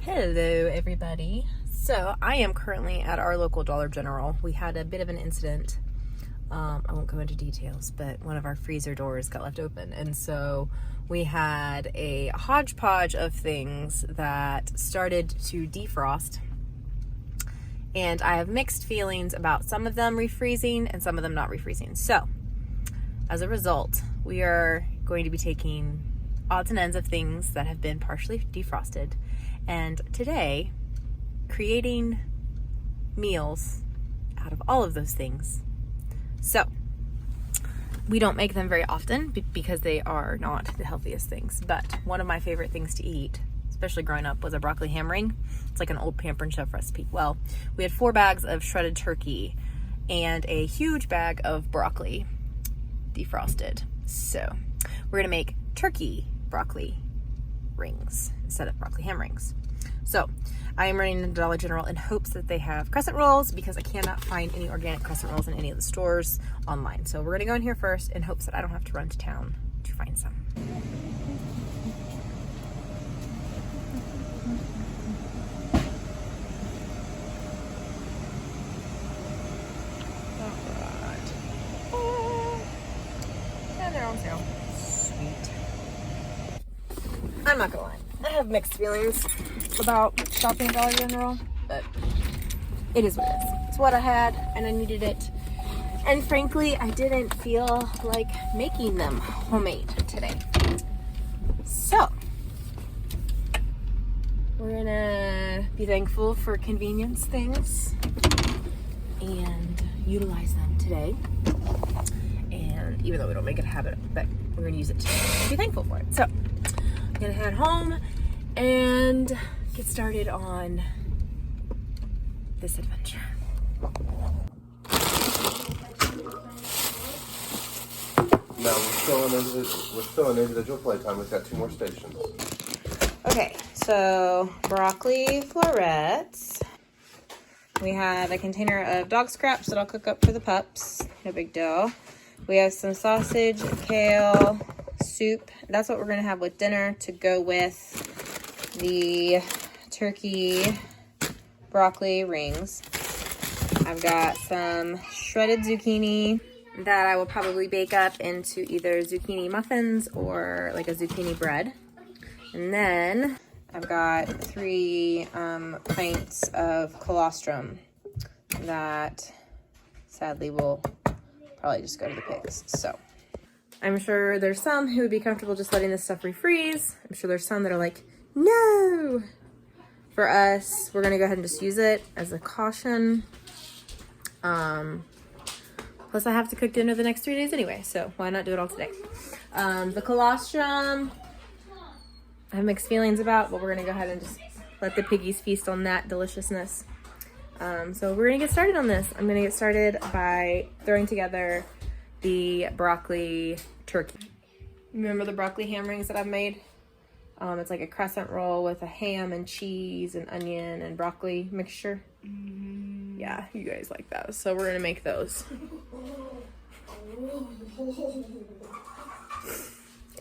Hello everybody. So I am currently at our local Dollar General. We had a bit of an incident. I won't go into details, but one of our freezer doors got left open, and so we had a hodgepodge of things that started to defrost, and I have mixed feelings about some of them refreezing and some of them not refreezing. So as a result, we are going to be taking odds and ends of things that have been partially defrosted, and today creating meals out of all of those things. So we don't make them very often because they are not the healthiest things, but one of my favorite things to eat, especially growing up, was a broccoli ham ring. It's like an old Pampered Chef recipe. Well, we had 4 bags of shredded turkey and a huge bag of broccoli defrosted. So we're gonna make turkey broccoli rings instead of broccoli ham rings. So I am running to Dollar General in hopes that they have crescent rolls, because I cannot find any organic crescent rolls in any of the stores online. So we're gonna go in here first in hopes that I don't have to run to town to find some. And they're on sale. Sweet. I'm not gonna lie, I have mixed feelings about shopping at Dollar General, but it is what it is. It's what I had and I needed it. And frankly, I didn't feel like making them homemade today. So we're gonna be thankful for convenience things and utilize them today. And even though we don't make it a habit, but we're gonna use it today and be thankful for it. So I'm gonna head home and get started on this adventure. No, we're still in individual playtime. We've got 2 more stations. Okay, so broccoli florets. We have a container of dog scraps that I'll cook up for the pups. No big deal. We have some sausage, kale, soup. That's what we're gonna have with dinner to go with the turkey broccoli rings. I've got some shredded zucchini that I will probably bake up into either zucchini muffins or like a zucchini bread. And then I've got 3 pints of colostrum that sadly will probably just go to the pigs. So I'm sure there's some who would be comfortable just letting this stuff refreeze. I'm sure there's some that are like, no! For us, we're gonna go ahead and just use it as a caution. Plus I have to cook dinner the next 3 days anyway, so why not do it all today? The colostrum, I have mixed feelings about, but we're gonna go ahead and just let the piggies feast on that deliciousness. So we're gonna get started on this. I'm gonna get started by throwing together the broccoli turkey. Remember the broccoli ham rings that I've made? It's like a crescent roll with a ham and cheese and onion and broccoli mixture. Yeah, you guys like those. So we're gonna make those.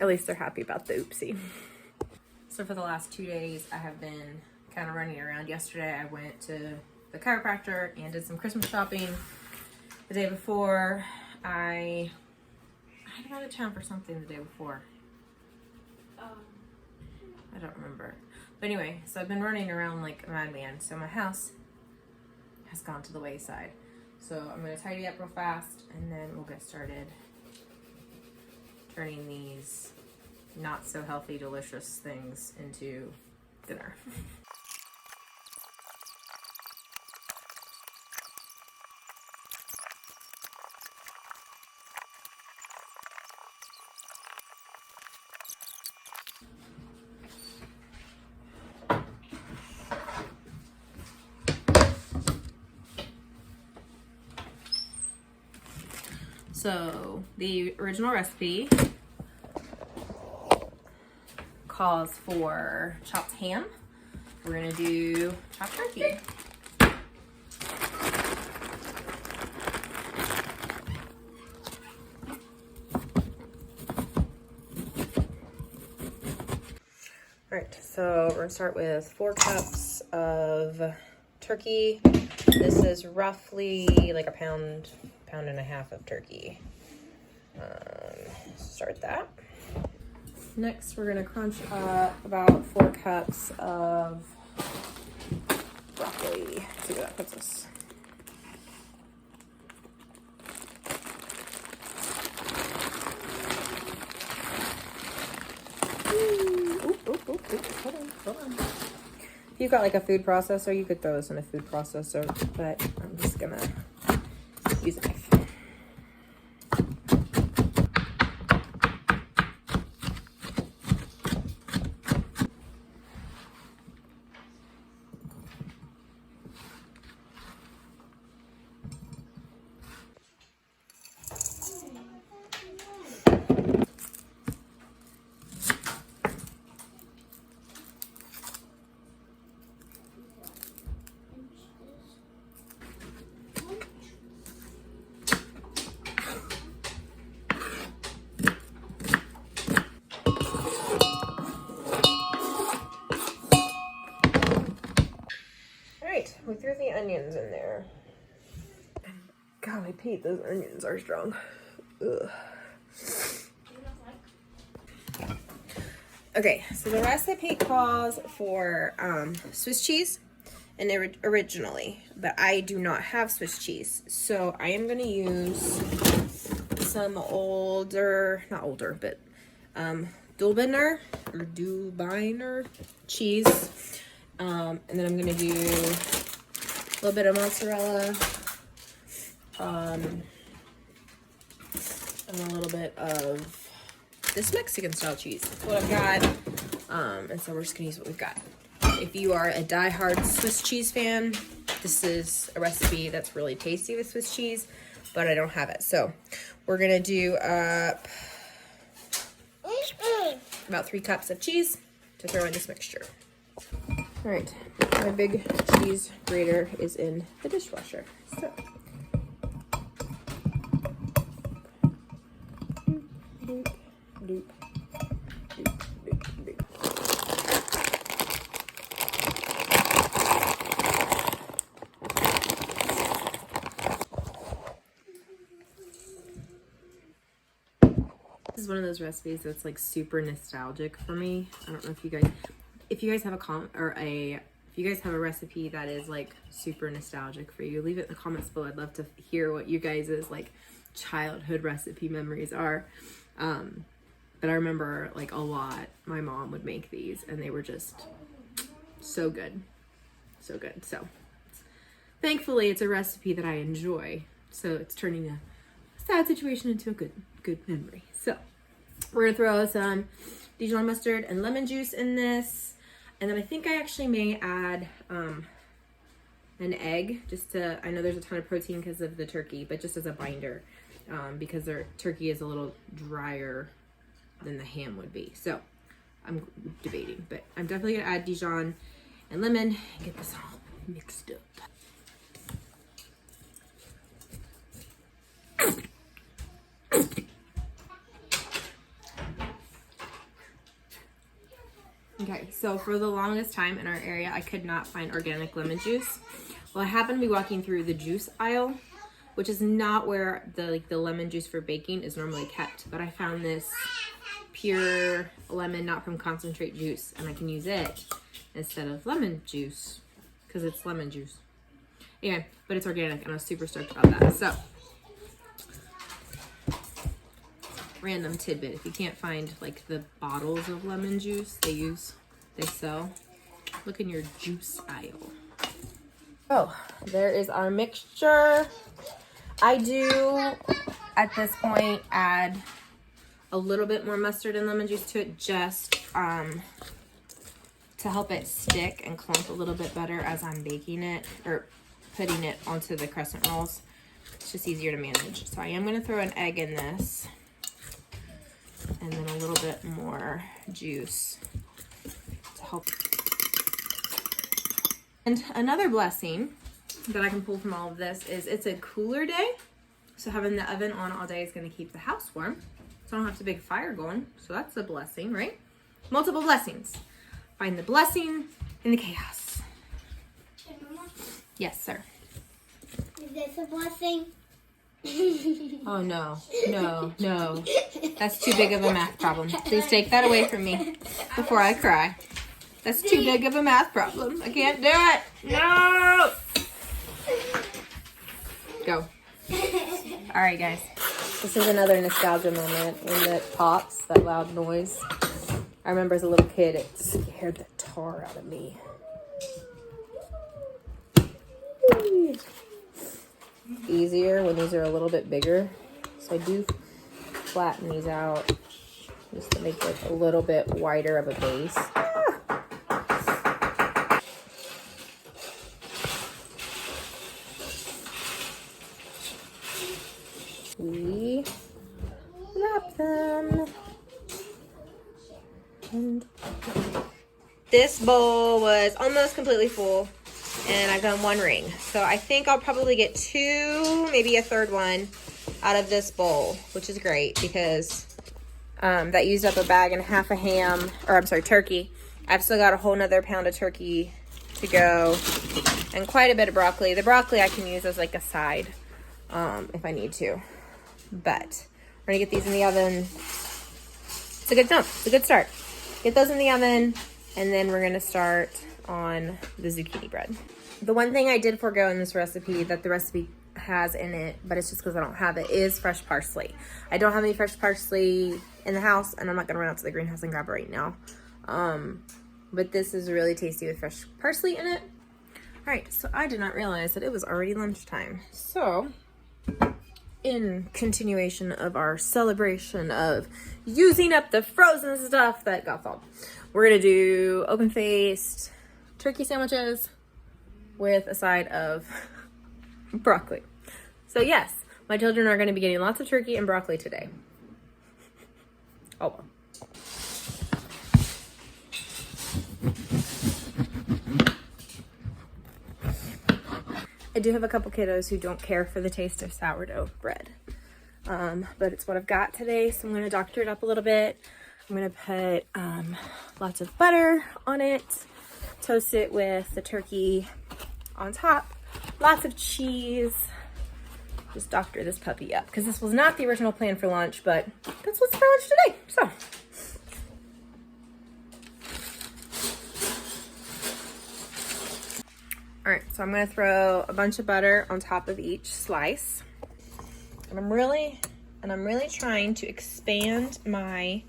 At least they're happy about the oopsie. So for the last 2 days, I have been kind of running around. Yesterday, I went to the chiropractor and did some Christmas shopping. The day before, I had out of town for something the day before. I don't remember. But anyway, so I've been running around like a madman. So my house has gone to the wayside. So I'm gonna tidy up real fast and then we'll get started turning these not so healthy, delicious things into dinner. So the original recipe calls for chopped ham. We're gonna do chopped turkey. All right, so we're gonna start with 4 cups of turkey. This is roughly like a pound and a half of turkey. Start that. Next, we're gonna crunch up about 4 cups of broccoli. Let's see where that puts us. Hold on. If you've got like a food processor, you could throw this in a food processor, but I'm just gonna use a knife. We threw the onions in there. Golly Pete, those onions are strong. Ugh. Okay, so the recipe calls for Swiss cheese and originally, but I do not have Swiss cheese. So I am gonna use some not older, but Dubiner cheese. And then I'm gonna do a little bit of mozzarella, and a little bit of this Mexican style cheese. That's what I've got. And so we're just gonna use what we've got. If you are a die-hard Swiss cheese fan, this is a recipe that's really tasty with Swiss cheese, but I don't have it. So we're gonna do up about 3 cups of cheese to throw in this mixture. All right, my big cheese grater is in the dishwasher. So, doop, doop, doop, doop, doop. This is one of those recipes that's like super nostalgic for me. I don't know if you guys have a comment or if you guys have a recipe that is like super nostalgic for you, leave it in the comments below. I'd love to hear what you guys' like childhood recipe memories are. But I remember like a lot, my mom would make these and they were just so good. So good. So thankfully it's a recipe that I enjoy. So it's turning a sad situation into a good memory. So we're gonna throw some Dijon mustard and lemon juice in this. And then I think I actually may add an egg just to, I know there's a ton of protein because of the turkey, but just as a binder because their turkey is a little drier than the ham would be. So I'm debating, but I'm definitely gonna add Dijon and lemon and get this all mixed up. Okay, so for the longest time in our area, I could not find organic lemon juice. Well, I happened to be walking through the juice aisle, which is not where the lemon juice for baking is normally kept, but I found this pure lemon, not from concentrate juice, and I can use it instead of lemon juice because it's lemon juice. Anyway, but it's organic, and I was super stoked about that. So, random tidbit: if you can't find like the bottles of lemon juice they sell, look in your juice aisle. Oh, there is our mixture. I do at this point add a little bit more mustard and lemon juice to it, just to help it stick and clump a little bit better as I'm baking it or putting it onto the crescent rolls. It's just easier to manage. So I am going to throw an egg in this, and then a little bit more juice to help. And another blessing that I can pull from all of this is it's a cooler day, so having the oven on all day is going to keep the house warm, so I don't have to big fire going. So that's a blessing, right? Multiple blessings. Find the blessing in the chaos. Yes, sir. Is this a blessing? Oh, no. No, no. That's too big of a math problem. Please take that away from me before I cry. That's too big of a math problem. I can't do it. No! Go. All right, guys. This is another nostalgia moment when it pops, that loud noise. I remember as a little kid, it scared the tar out of me. Easier when these are a little bit bigger. So I do flatten these out just to make it a little bit wider of a base. We wrap them. And this bowl was almost completely full, and I've done one ring. So I think I'll probably get 2, maybe a third one out of this bowl, which is great because that used up a bag and a half of ham, or I'm sorry, turkey. I've still got a whole nother pound of turkey to go and quite a bit of broccoli. The broccoli I can use as like a side if I need to. But we're gonna get these in the oven. It's a good jump. It's a good start. Get those in the oven, and then we're gonna start on the zucchini bread. The one thing I did forego in this recipe that the recipe has in it, but it's just because I don't have it, is fresh parsley. I don't have any fresh parsley in the house, and I'm not gonna run out to the greenhouse and grab it right now. But this is really tasty with fresh parsley in it. All right, so I did not realize that it was already lunchtime. So in continuation of our celebration of using up the frozen stuff that got thawed, we're gonna do open-faced turkey sandwiches with a side of broccoli. So yes, my children are gonna be getting lots of turkey and broccoli today. Oh well. I do have a couple kiddos who don't care for the taste of sourdough bread. But it's what I've got today, so I'm going to doctor it up a little bit. I'm going to put lots of butter on it, toast it with the turkey on top, lots of cheese. Just doctor this puppy up, because this was not the original plan for lunch, but that's what's for lunch today. So all right, so I'm gonna throw a bunch of butter on top of each slice. And I'm really trying to expand my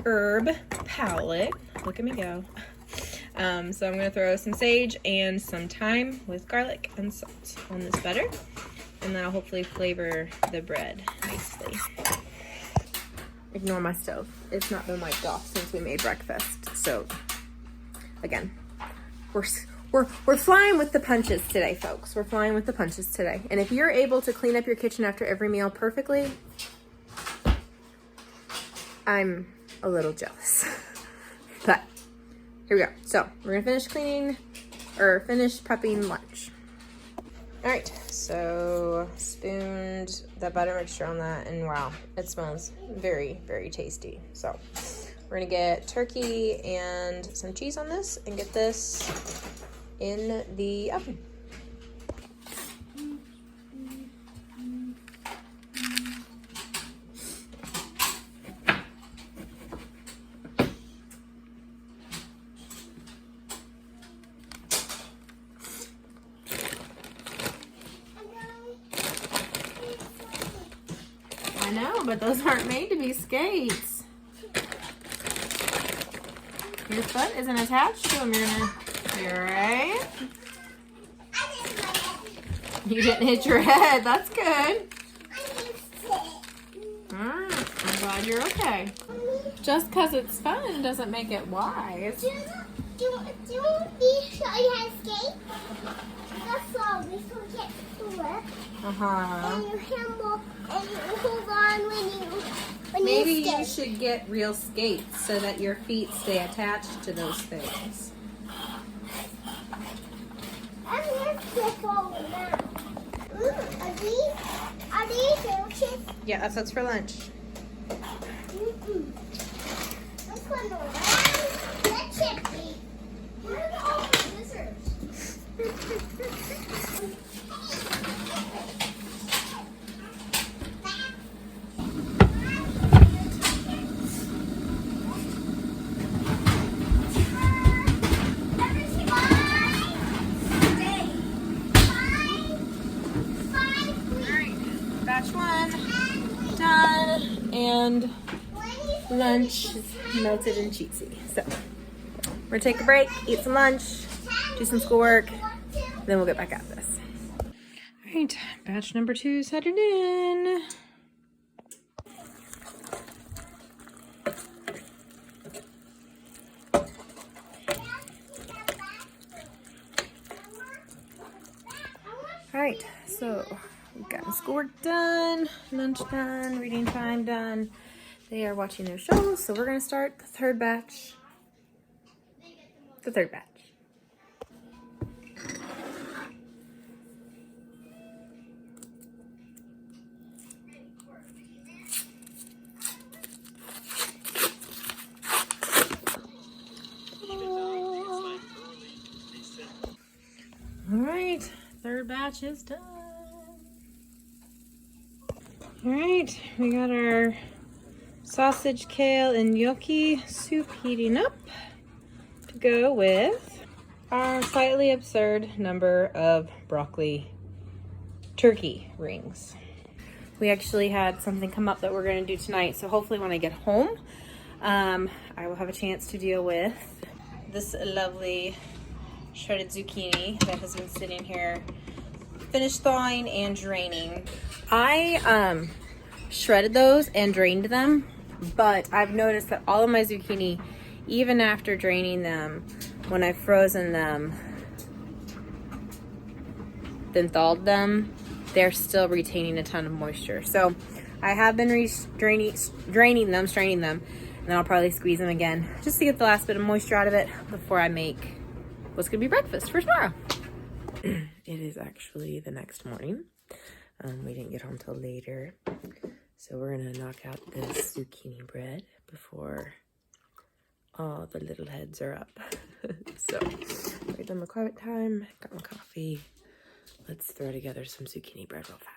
herb palette. Look at me go. So I'm gonna throw some sage and some thyme with garlic and salt on this butter. And that'll hopefully flavor the bread nicely. Ignore my stove. It's not been wiped off since we made breakfast. So again, we're flying with the punches today, folks. We're flying with the punches today. And if you're able to clean up your kitchen after every meal perfectly, I'm a little jealous. But here we go. So we're gonna finish cleaning, or finish prepping lunch. All right, so spooned that butter mixture on that, and wow, it smells very, very tasty. So we're gonna get turkey and some cheese on this and get this in the oven. I know, but those aren't made to be skates. Your foot isn't attached to them. You're right. You didn't hit your head. That's good. Alright, I'm glad you're okay. Just because it's fun doesn't make it wise. Do you want me to show you how to skate? That's all. We can get to work. And you handle and you hold on when Maybe you skate. you should get real skates so that your feet stay attached to those things. I'm going to flip over now. Are these sandwiches? Yeah, that's for lunch. Let's go around the chippy. and lunch is melted and cheesy. So we're gonna take a break, eat some lunch, do some schoolwork, then we'll get back at this. All right, batch number 2 is headed in. All right, so we've gotten schoolwork done, lunch done, reading time done. They are watching their shows, so we're gonna start the third batch. All right, third batch is done. All right, we got our sausage, kale, and gnocchi soup heating up to go with our slightly absurd number of broccoli turkey rings. We actually had something come up that we're going to do tonight, so hopefully when I get home, I will have a chance to deal with this lovely shredded zucchini that has been sitting here, finished thawing and draining. I shredded those and drained them, but I've noticed that all of my zucchini, even after draining them, when I've frozen them, then thawed them, they're still retaining a ton of moisture. So I have been straining them, and then I'll probably squeeze them again just to get the last bit of moisture out of it before I make what's gonna be breakfast for tomorrow. It is actually the next morning. We didn't get home till later. So we're gonna knock out this zucchini bread before all the little heads are up. So right done my quiet time, got my coffee. Let's throw together some zucchini bread real fast.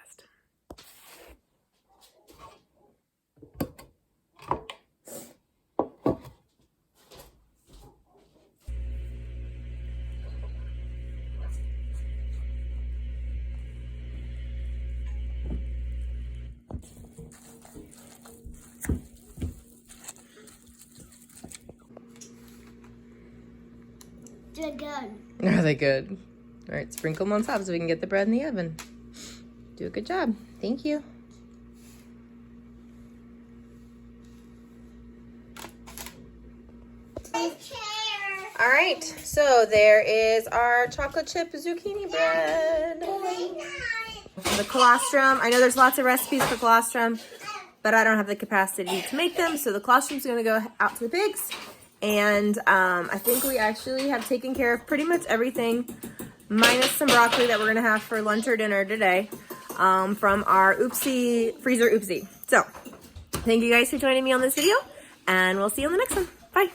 They're good. Are they good? All right, sprinkle them on top so we can get the bread in the oven. Do a good job. Thank you. All right, so there is our chocolate chip zucchini bread. The colostrum, I know there's lots of recipes for colostrum, but I don't have the capacity to make them, so the colostrum's gonna go out to the pigs. And I think we actually have taken care of pretty much everything, minus some broccoli that we're gonna have for lunch or dinner today, from our freezer oopsie. So, thank you guys for joining me on this video, and we'll see you on the next one. Bye.